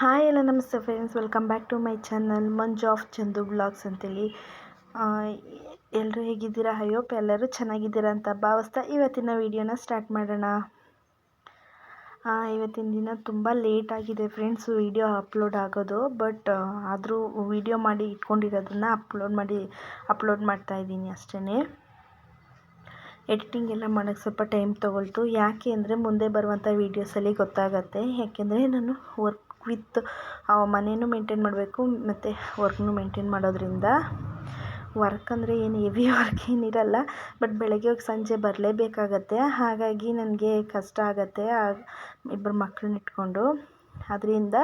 Hi ಎಲ್ಲ ನಮಸ್ತೆ friends, welcome back to my channel Manju of Chandu blogs ಅಂತೇಳಿ. ಎಲ್ಲರೂ ಹೇಗಿದ್ದೀರಾ? ಐ ಹೋಪ್ ಎಲ್ಲರೂ ಚೆನ್ನಾಗಿದ್ದೀರಾ ಅಂತ ಭಾವಿಸ್ತಾ ಇವತ್ತಿನ ವಿಡಿಯೋನ ಸ್ಟಾರ್ಟ್ ಮಾಡೋಣ. ಇವತ್ತಿನ ದಿನ ತುಂಬ ಲೇಟ್ ಆಗಿದೆ ಫ್ರೆಂಡ್ಸ್ ವಿಡಿಯೋ ಅಪ್ಲೋಡ್ ಆಗೋದು. ಬಟ್ ಆದರೂ ವಿಡಿಯೋ ಮಾಡಿ ಇಟ್ಕೊಂಡಿರೋದನ್ನು ಅಪ್ಲೋಡ್ ಮಾಡ್ತಾಯಿದ್ದೀನಿ ಅಷ್ಟೇ. ಎಡಿಟಿಂಗ್ ಎಲ್ಲ ಮಾಡೋಕ್ಕೆ ಸ್ವಲ್ಪ ಟೈಮ್ ತೊಗೊಳ್ತು. ಯಾಕೆ ಅಂದರೆ ಮುಂದೆ ಬರುವಂಥ ವೀಡಿಯೋಸಲ್ಲಿ ಗೊತ್ತಾಗತ್ತೆ. ಯಾಕೆಂದರೆ ನಾನು ವರ್ಕ್ ವಿತ್ ಮನೇನೂ ಮೇಂಟೈನ್ ಮಾಡಬೇಕು ಮತ್ತು ವರ್ಕ್ನೂ ಮೇಂಟೈನ್ ಮಾಡೋದ್ರಿಂದ ವರ್ಕ್ ಅಂದರೆ ಏನು ಹೆವಿ ವರ್ಕ್ ಏನಿರಲ್ಲ. ಬಟ್ ಬೆಳಗ್ಗೆ ಹೋಗಿ ಸಂಜೆ ಬರಲೇಬೇಕಾಗತ್ತೆ. ಹಾಗಾಗಿ ನನಗೆ ಕಷ್ಟ ಆಗುತ್ತೆ ಇಬ್ಬರು ಮಕ್ಕಳನ್ನ ಇಟ್ಕೊಂಡು. ಅದರಿಂದ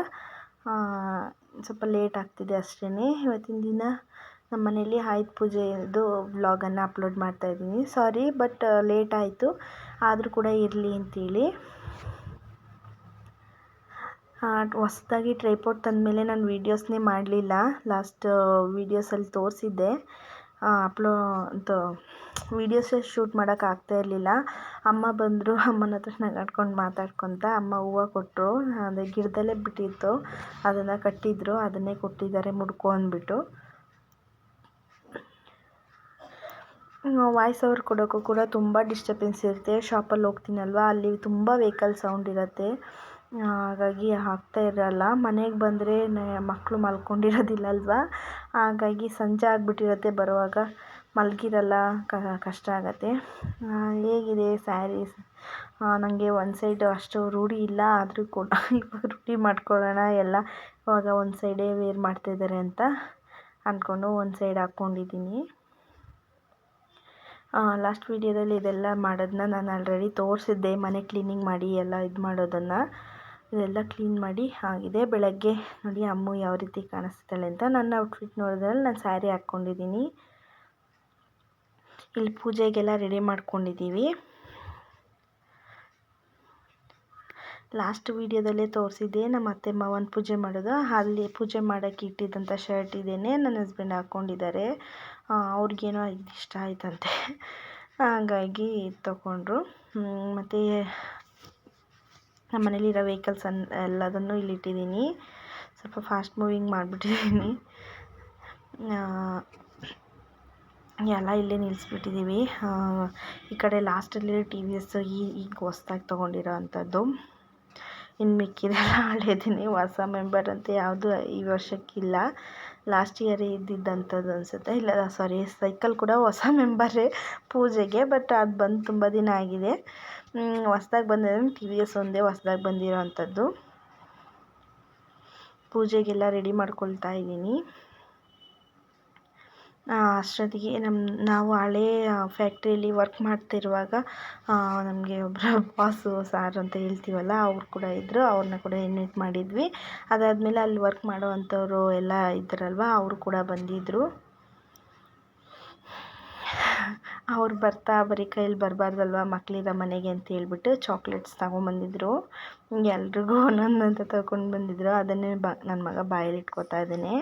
ಸ್ವಲ್ಪ ಲೇಟ್ ಆಗ್ತಿದೆ ಅಷ್ಟೇ. ಇವತ್ತಿನ ದಿನ ನಮ್ಮ ಮನೇಲಿ ಆಯುಧ ಪೂಜೆದು ವ್ಲಾಗನ್ನು ಅಪ್ಲೋಡ್ ಮಾಡ್ತಾಯಿದ್ದೀನಿ. ಸಾರಿ, ಬಟ್ ಲೇಟ್ ಆಯಿತು. ಆದರೂ ಕೂಡ ಇರಲಿ ಅಂತೇಳಿ ಹೊಸದಾಗಿ ಟ್ರೈಪಾಡ್ ತಂದಮೇಲೆ ನಾನು ವೀಡಿಯೋಸ್ನೇ ಮಾಡಲಿಲ್ಲ. ಲಾಸ್ಟ್ ವೀಡಿಯೋಸಲ್ಲಿ ತೋರಿಸಿದ್ದೆ. ವೀಡಿಯೋಸೇ ಶೂಟ್ ಮಾಡೋಕ್ಕಾಗ್ತಾ ಇರಲಿಲ್ಲ. ಅಮ್ಮ ಬಂದರು. ಅಮ್ಮನ ಹತ್ರ ನಗಾಡ್ಕೊಂಡು ಮಾತಾಡ್ಕೊತ ಅಮ್ಮ ಹೂವು ಕೊಟ್ಟರು. ಅದೇ ಗಿಡದಲ್ಲೇ ಬಿಟ್ಟಿತ್ತು, ಅದನ್ನು ಕಟ್ಟಿದ್ರು, ಅದನ್ನೇ ಕೊಟ್ಟಿದ್ದಾರೆ ಮುಡ್ಕೊ ಅಂದ್ಬಿಟ್ಟು. ವಾಯ್ಸ್ ಓವರ್ ಕೊಡೋಕ್ಕೂ ಕೂಡ ತುಂಬ ಡಿಸ್ಟರ್ಬೆನ್ಸ್ ಇರುತ್ತೆ. ಶಾಪಲ್ಲಿ ಹೋಗ್ತೀನಲ್ವ, ಅಲ್ಲಿ ತುಂಬ ವೆಹಿಕಲ್ ಸೌಂಡ್ ಇರುತ್ತೆ. ಹಾಗಾಗಿ ಆಗ್ತಾ ಇರಲ್ಲ. ಮನೆಗೆ ಬಂದರೆ ಮಕ್ಕಳು ಮಲ್ಕೊಂಡಿರೋದಿಲ್ಲಲ್ವ, ಹಾಗಾಗಿ ಸಂಜೆ ಆಗಿಬಿಟ್ಟಿರುತ್ತೆ. ಬರುವಾಗ ಮಲಗಿರಲ್ಲ, ಕಷ್ಟ ಆಗುತ್ತೆ. ಹೇಗಿದೆ ಸ್ಯಾರೀಸ್? ನನಗೆ ಒಂದು ಸೈಡ್ ಅಷ್ಟು ರೂಢಿ ಇಲ್ಲ, ಆದರೂ ಕೂಡ ಇವಾಗ ರೂಢಿ ಮಾಡ್ಕೊಳ್ಳೋಣ ಎಲ್ಲ. ಇವಾಗ ಒಂದು ಸೈಡೇ ವೇರ್ ಮಾಡ್ತಾಯಿದ್ದಾರೆ ಅಂತ ಅಂದ್ಕೊಂಡು ಒಂದು ಸೈಡ್ ಹಾಕ್ಕೊಂಡಿದ್ದೀನಿ. ಲಾಸ್ಟ್ ವೀಡಿಯೋದಲ್ಲಿ ಇದೆಲ್ಲ ಮಾಡೋದನ್ನ ನಾನು ಆಲ್ರೆಡಿ ತೋರಿಸಿದ್ದೆ. ಮನೆ ಕ್ಲೀನಿಂಗ್ ಮಾಡಿ ಎಲ್ಲ ಇದು ಮಾಡೋದನ್ನು, ಇದೆಲ್ಲ ಕ್ಲೀನ್ ಮಾಡಿ ಆಗಿದೆ. ಬೆಳಗ್ಗೆ ನೋಡಿ ಅಮ್ಮು ಯಾವ ರೀತಿ ಕಾಣಿಸ್ತಾಳೆ ಅಂತ. ನನ್ನ ಔಟ್ಫಿಟ್ ನೋಡಿದ್ರಲ್ಲಿ ನಾನು ಸ್ಯಾರಿ ಹಾಕ್ಕೊಂಡಿದ್ದೀನಿ. ಇಲ್ಲಿ ಪೂಜೆಗೆಲ್ಲ ರೆಡಿ ಮಾಡ್ಕೊಂಡಿದ್ದೀವಿ. ಲಾಸ್ಟ್ ವೀಡಿಯೋದಲ್ಲೇ ತೋರಿಸಿದ್ದೆ ನಮ್ಮ ಅತ್ತೆ ಮಾವನ ಪೂಜೆ ಮಾಡೋದು. ಅಲ್ಲಿ ಪೂಜೆ ಮಾಡೋಕ್ಕೆ ಇಟ್ಟಿದ್ದಂಥ ಶರ್ಟ್ ಇದೇನೆ ನನ್ನ ಹಸ್ಬೆಂಡ್ ಹಾಕ್ಕೊಂಡಿದ್ದಾರೆ. ಅವ್ರಿಗೇನೋ ಇದು ಇಷ್ಟ ಆಯ್ತಂತೆ, ಹಾಗಾಗಿ ತೊಗೊಂಡ್ರು. ಮತ್ತು ನಮ್ಮ ಮನೇಲಿರೋ ವೆಹಿಕಲ್ಸ್ ಎಲ್ಲದನ್ನು ಇಲ್ಲಿ ಇಟ್ಟಿದ್ದೀನಿ. ಸ್ವಲ್ಪ ಫಾಸ್ಟ್ ಮೂವಿಂಗ್ ಮಾಡಿಬಿಟ್ಟಿದ್ದೀನಿ. ಎಲ್ಲ ಇಲ್ಲೇ ನಿಲ್ಲಿಸ್ಬಿಟ್ಟಿದ್ದೀವಿ. ಈ ಕಡೆ ಲಾಸ್ಟಲ್ಲಿ ಟಿ ವಿ ಎಸ್ ಈಗ ಹೊಸ್ದಾಗಿ ತೊಗೊಂಡಿರೋ ಅಂಥದ್ದು. ಇನ್ನು ಮಿಕ್ಕಿದೆಲ್ಲ ಹಳೇದಿನಿ. ಹೊಸ ಮೆಂಬರ್ ಅಂತ ಯಾವುದು ಈ ವರ್ಷಕ್ಕಿಲ್ಲ. ಲಾಸ್ಟ್ ಇಯರ್ ಇದ್ದಿದ್ದಂಥದ್ದು ಅನಿಸುತ್ತೆ. ಇಲ್ಲ ಸಾರಿ, ಸೈಕಲ್ ಕೂಡ ಹೊಸ ಮೆಂಬರೇ ಪೂಜೆಗೆ. ಬಟ್ ಅದು ಬಂದು ತುಂಬ ದಿನ ಆಗಿದೆ. ಹೊಸ್ದಾಗಿ ಬಂದಿರೋ ಟಿ ವಿ ಎಸ್ ಒಂದೇ ಹೊಸ್ದಾಗಿ ಬಂದಿರೋ ಅಂಥದ್ದು. ಪೂಜೆಗೆಲ್ಲ ರೆಡಿ ಮಾಡ್ಕೊಳ್ತಾ ಇದ್ದೀನಿ. ಅಷ್ಟೊತ್ತಿಗೆ ನಾವು ಹಳೇ ಫ್ಯಾಕ್ಟ್ರಿಯಲ್ಲಿ ವರ್ಕ್ ಮಾಡ್ತಿರುವಾಗ ನಮಗೆ ಒಬ್ಬರು ಬಾಸು ಸಾರು ಅಂತ ಹೇಳ್ತೀವಲ್ಲ, ಅವ್ರು ಕೂಡ ಇದ್ದರು. ಅವ್ರನ್ನ ಕೂಡ ಇನ್ವೈಟ್ ಮಾಡಿದ್ವಿ. ಅದಾದಮೇಲೆ ಅಲ್ಲಿ ವರ್ಕ್ ಮಾಡೋ ಅಂಥವ್ರು ಎಲ್ಲ ಇದ್ರಲ್ವ, ಅವರು ಕೂಡ ಬಂದಿದ್ದರು. ಅವ್ರು ಬರ್ತಾ ಬರೀ ಕೈಯಲ್ಲಿ ಬರಬಾರ್ದಲ್ವ ಮಕ್ಕಳಿರೋ ಮನೆಗೆ ಅಂತ ಹೇಳ್ಬಿಟ್ಟು ಚಾಕ್ಲೇಟ್ಸ್ ತಗೊಂಬಂದಿದ್ರು. ಎಲ್ರಿಗೂ ಒಂದೊಂದು ಅಂತ ತಗೊಂಡು ಬಂದಿದ್ರು. ಅದನ್ನೇ ನನ್ನ ಮಗ ಬಾಯಲ್ಲಿ ಇಟ್ಕೊತಾ ಇದ್ದಾನೆ.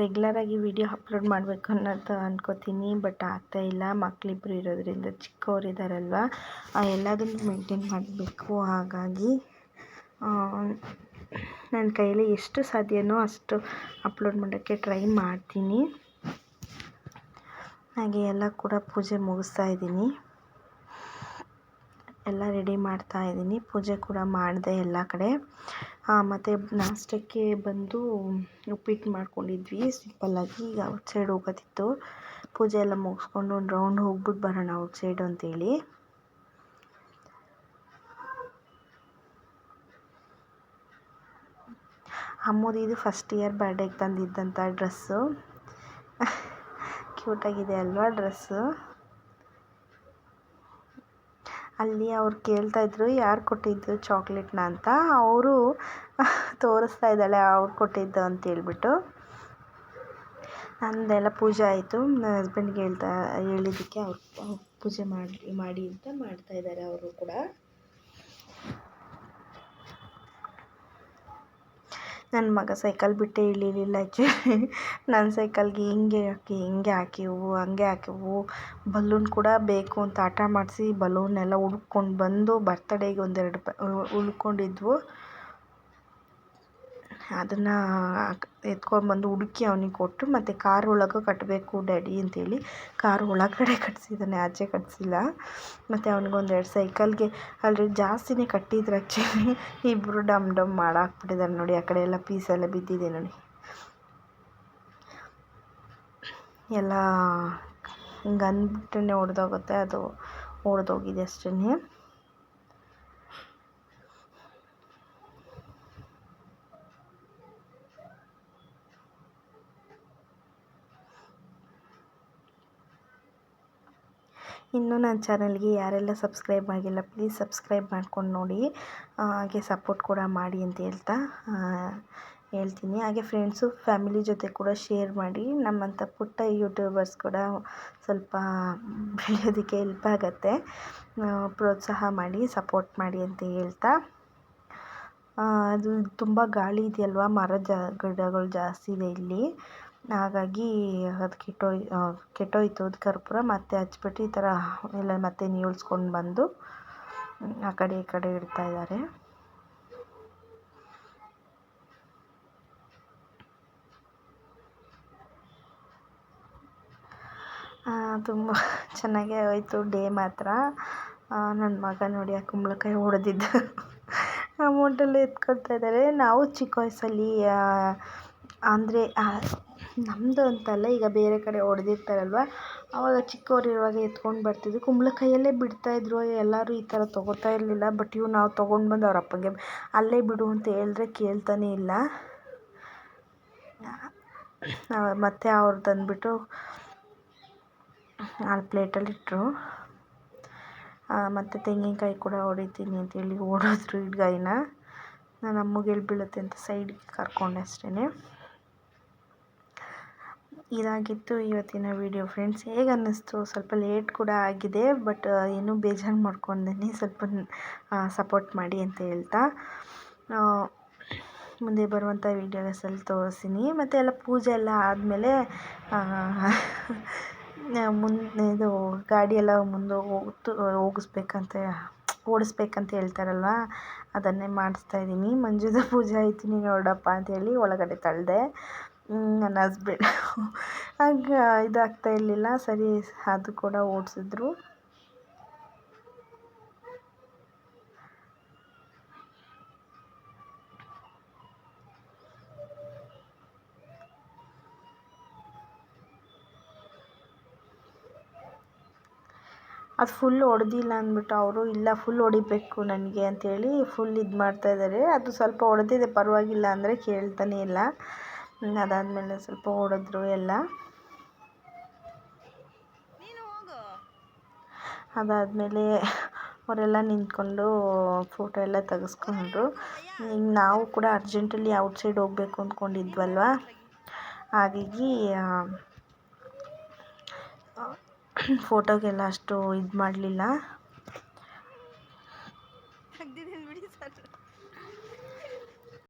ರೆಗ್ಯುಲರಾಗಿ ವಿಡಿಯೋ ಅಪ್ಲೋಡ್ ಮಾಡಬೇಕು ಅನ್ನೋದು ಅನ್ಕೋತೀನಿ. ಬಟ್ ಆಗ್ತಾಯಿಲ್ಲ. ಮಕ್ಕಳಿಬ್ರು ಇರೋದ್ರಿಂದ, ಚಿಕ್ಕವರಿದ್ದಾರಲ್ವ, ಎಲ್ಲದನ್ನು ಮೇಂಟೈನ್ ಮಾಡಬೇಕು. ಹಾಗಾಗಿ ನನ್ನ ಕೈಯಲ್ಲಿ ಎಷ್ಟು ಸಾಧ್ಯವೋ ಅಷ್ಟು ಅಪ್ಲೋಡ್ ಮಾಡೋಕ್ಕೆ ಟ್ರೈ ಮಾಡ್ತೀನಿ. ಹಾಗೆ ಎಲ್ಲ ಕೂಡ ಪೂಜೆ ಮುಗಿಸ್ತಾ ಇದ್ದೀನಿ. ಎಲ್ಲ ರೆಡಿ ಮಾಡ್ತಾ ಇದ್ದೀನಿ. ಪೂಜೆ ಕೂಡ ಮಾಡಿದೆ ಎಲ್ಲ ಕಡೆ. ಮತ್ತು ನಾಷ್ಟಕ್ಕೆ ಬಂದು ಉಪ್ಪಿಟ್ಟು ಮಾಡ್ಕೊಂಡಿದ್ವಿ ಸಿಂಪಲ್ಲಾಗಿ. ಈಗ ಔಟ್ ಸೈಡ್ ಹೋಗೋದಿತ್ತು. ಪೂಜೆ ಎಲ್ಲ ಮುಗಿಸ್ಕೊಂಡು ಒಂದು ರೌಂಡ್ ಹೋಗ್ಬಿಟ್ಟು ಬರೋಣ ಔಟ್ ಸೈಡು ಅಂತೇಳಿ. ಅಮ್ಮದು ಇದು ಫಸ್ಟ್ ಇಯರ್ ಬರ್ಡೇಗೆ ತಂದಿದ್ದಂಥ ಡ್ರೆಸ್ಸು. ಕ್ಯೂಟಾಗಿದೆ ಅಲ್ವಾ ಡ್ರೆಸ್ಸು? ಅಲ್ಲಿ ಅವ್ರು ಕೇಳ್ತಾಯಿದ್ರು ಯಾರು ಕೊಟ್ಟಿದ್ದು ಚಾಕ್ಲೇಟ್ನ ಅಂತ. ಅವರು ತೋರಿಸ್ತಾ ಇದ್ದಾಳೆ ಅವ್ರು ಕೊಟ್ಟಿದ್ದು ಅಂತೇಳ್ಬಿಟ್ಟು. ನನ್ನದೆಲ್ಲ ಪೂಜೆ ಆಯಿತು. ನನ್ನ ಹಸ್ಬೆಂಡ್ಗೆ ಹೇಳಿದ್ದಕ್ಕೆ ಅವ್ರು ಪೂಜೆ ಮಾಡಿ ಅಂತ ಮಾಡ್ತಾಯಿದ್ದಾರೆ ಅವರು ಕೂಡ. ನನ್ನ ಮಗ ಸೈಕಲ್ ಬಿಟ್ಟೇ ಇಳಿಲಿಲ್ಲ ಆ್ಯಕ್ಚುಲಿ. ನನ್ನ ಸೈಕಲ್ಗೆ ಹಿಂಗೆ ಹಾಕಿವು ಹಂಗೆ ಹಾಕಿವು. ಬಲೂನ್ ಕೂಡ ಬೇಕು ಅಂತ ಹಠ ಮಾಡಿಸಿ ಬಲೂನೆಲ್ಲ ಹುಡ್ಕೊಂಡು ಬಂದು ಬರ್ತಡೇಗೆ ಒಂದೆರಡು ಉಳ್ಕೊಂಡಿದ್ವು. ಅದನ್ನು ಎತ್ಕೊಂಡ್ಬಂದು ಹುಡುಕಿ ಅವನಿಗೆ ಕೊಟ್ಟು ಮತ್ತು ಕಾರ್ ಒಳಗೆ ಕಟ್ಟಬೇಕು ಡ್ಯಾಡಿ ಅಂತೇಳಿ ಕಾರ್ ಒಳಗಡೆ ಕಟ್ಸಿದ್ದಾನೆ, ಆಚೆ ಕಟ್ಸಿಲ್ಲ. ಮತ್ತು ಅವನಿಗೊಂದೆರಡು ಸೈಕಲ್ಗೆ ಆಲ್ರೆಡಿ ಜಾಸ್ತಿನೇ ಕಟ್ಟಿದ್ರು ಆ್ಯಕ್ಚುಲಿ. ಇಬ್ಬರು ಡಮ್ ಡಮ್ ಮಾಡಾಕ್ಬಿಟ್ಟಿದ್ದಾರೆ ನೋಡಿ. ಆ ಕಡೆ ಎಲ್ಲ ಪೀಸೆಲ್ಲ ಬಿದ್ದಿದೆ ನೋಡಿ. ಎಲ್ಲ ಹಿಂಗೆ ಅಂದ್ಬಿಟ್ಟೇ ಒಡೆದೋಗುತ್ತೆ, ಅದು ಒಡೆದೋಗಿದೆ ಅಷ್ಟೇ. ಇನ್ನೂ ನನ್ನ ಚಾನಲ್ಗೆ ಯಾರೆಲ್ಲ ಸಬ್ಸ್ಕ್ರೈಬ್ ಆಗಿಲ್ಲ ಪ್ಲೀಸ್ ಸಬ್ಸ್ಕ್ರೈಬ್ ಮಾಡ್ಕೊಂಡು ನೋಡಿ, ಹಾಗೆ ಸಪೋರ್ಟ್ ಕೂಡ ಮಾಡಿ ಅಂತ ಹೇಳ್ತೀನಿ. ಹಾಗೆ ಫ್ರೆಂಡ್ಸು ಫ್ಯಾಮಿಲಿ ಜೊತೆ ಕೂಡ ಶೇರ್ ಮಾಡಿ. ನಮ್ಮಂಥ ಪುಟ್ಟ ಯೂಟ್ಯೂಬರ್ಸ್ ಕೂಡ ಸ್ವಲ್ಪ ಬೆಳೆಯೋದಕ್ಕೆ ಹೆಲ್ಪ್ ಆಗುತ್ತೆ. ಪ್ರೋತ್ಸಾಹ ಮಾಡಿ ಸಪೋರ್ಟ್ ಮಾಡಿ ಅಂತ ಹೇಳ್ತಾ, ಅದು ತುಂಬ ಗಾಳಿ ಇದೆಯಲ್ವ, ಗಿಡಗಳು ಜಾಸ್ತಿ ಇದೆ ಇಲ್ಲಿ, ಹಾಗಾಗಿ ಅದು ಕೆಟ್ಟೋಯ್ತು ಅದು ಕರ್ಪೂರ. ಮತ್ತೆ ಹಚ್ಬಿಟ್ಟು ಈ ಥರ ಎಲ್ಲ ಮತ್ತೆ ನೀವಲ್ಸ್ಕೊಂಡು ಬಂದು ಆ ಕಡೆ ಈ ಕಡೆ ಇಡ್ತಾಯಿದ್ದಾರೆ. ತುಂಬ ಚೆನ್ನಾಗೇ ಹೋಯ್ತು ಡೇ ಮಾತ್ರ. ನನ್ನ ಮಗ ನೋಡಿ ಆ ಕುಂಬಳಕಾಯಿ ಹೊಡೆದಿದ್ದು ಅಮೌಂಟೆಲ್ಲ ಎತ್ಕೊಳ್ತಾ ಇದ್ದಾರೆ. ನಾವು ಚಿಕ್ಕ ವಯಸ್ಸಲ್ಲಿ ಅಂದರೆ ನಮ್ಮದು ಅಂತಲ್ಲ, ಈಗ ಬೇರೆ ಕಡೆ ಹೊಡೆದಿರ್ತಾರಲ್ವ, ಆವಾಗ ಚಿಕ್ಕವರಿರುವಾಗ ಎತ್ಕೊಂಡು ಬರ್ತಿದ್ವಿ. ಕುಂಬಳಕಾಯಲ್ಲೇ ಬಿಡ್ತಾಯಿದ್ರು ಎಲ್ಲರೂ, ಈ ಥರ ತೊಗೋತಾ ಇರಲಿಲ್ಲ. ಬಟ್ ನಾವು ತೊಗೊಂಡು ಬಂದು ಅವ್ರ ಅಪ್ಪಗೆ ಅಲ್ಲೇ ಬಿಡು ಅಂತ ಹೇಳಿದ್ರೆ ಕೇಳ್ತಾನೇ ಇಲ್ಲ. ಮತ್ತು ಅವ್ರು ತಂದುಬಿಟ್ಟು ಅಲ್ಲಿ ಪ್ಲೇಟಲ್ಲಿ ಇಟ್ಟರು. ಮತ್ತು ತೆಂಗಿನಕಾಯಿ ಕೂಡ ಹೊಡಿತೀನಿ ಅಂತೇಳಿ ಓಡೋದ್ರು ಗಾಯಿನ. ನಾನು ಅಮ್ಮಗೆ ಎಲ್ಲಿ ಬೀಳುತ್ತೆ ಅಂತ ಸೈಡ್ಗೆ ಕರ್ಕೊಂಡೆ ಅಷ್ಟೇ. ಇದಾಗಿತ್ತು ಇವತ್ತಿನ ವಿಡಿಯೋ ಫ್ರೆಂಡ್ಸ್. ಹೇಗೆ ಅನ್ನಿಸ್ತು? ಸ್ವಲ್ಪ ಲೇಟ್ ಕೂಡ ಆಗಿದೆ, ಬಟ್ ಏನೂ ಬೇಜಾರು ಮಾಡ್ಕೊಂಡೇನೆ ಸ್ವಲ್ಪ ಸಪೋರ್ಟ್ ಮಾಡಿ ಅಂತ ಹೇಳ್ತಾ, ಮುಂದೆ ಬರುವಂಥ ವೀಡಿಯೋಸಲ್ಲಿ ತೋರಿಸ್ತೀನಿ. ಮತ್ತು ಎಲ್ಲ ಪೂಜೆ ಎಲ್ಲ ಆದಮೇಲೆ ಇದು ಗಾಡಿ ಎಲ್ಲ ಮುಂದೆ ಓಡಿಸ್ಬೇಕಂತ ಹೇಳ್ತಾರಲ್ವ, ಅದನ್ನೇ ಮಾಡಿಸ್ತಾಯಿದ್ದೀನಿ. ಮಂಜುದ ಪೂಜೆ ಆಯ್ತೀನಿ ನೋಡಪ್ಪ ಅಂತೇಳಿ ಒಳಗಡೆ ತಳ್ಳಿದೆ. ನನ್ನ ಹಸ್ಬೆಂಡ್ ಆಗ ಇದಾಗ್ತಾ ಇರಲಿಲ್ಲ, ಸರಿ ಅದು ಕೂಡ ಓಡಿಸಿದ್ರು. ಅದು ಫುಲ್ ಹೊಡೆದಿಲ್ಲ ಅಂದ್ಬಿಟ್ಟು ಅವರು, ಇಲ್ಲ ಫುಲ್ ಹೊಡಿಬೇಕು ನನಗೆ ಅಂಥೇಳಿ ಫುಲ್ ಇದು ಮಾಡ್ತಾಯಿದ್ದಾರೆ. ಅದು ಸ್ವಲ್ಪ ಹೊಡೆದಿದೆ ಪರವಾಗಿಲ್ಲ ಅಂದರೆ ಕೇಳ್ತಾನೇ ಇಲ್ಲ. ಅದಾದಮೇಲೆ ಸ್ವಲ್ಪ ಹೊಡೆದ್ರು ಎಲ್ಲ. ಅದಾದಮೇಲೆ ಅವರೆಲ್ಲ ನಿಂತ್ಕೊಂಡು ಫೋಟೋ ಎಲ್ಲ ತೆಗೆಸ್ಕೊಂಡ್ರು. ನಾವು ಕೂಡ ಅರ್ಜೆಂಟಲ್ಲಿ ಔಟ್ಸೈಡ್ ಹೋಗಬೇಕು ಅಂದ್ಕೊಂಡಿದ್ವಲ್ವ, ಹಾಗಾಗಿ ಫೋಟೋಗೆಲ್ಲ ಅಷ್ಟು ಇದು ಮಾಡಲಿಲ್ಲ.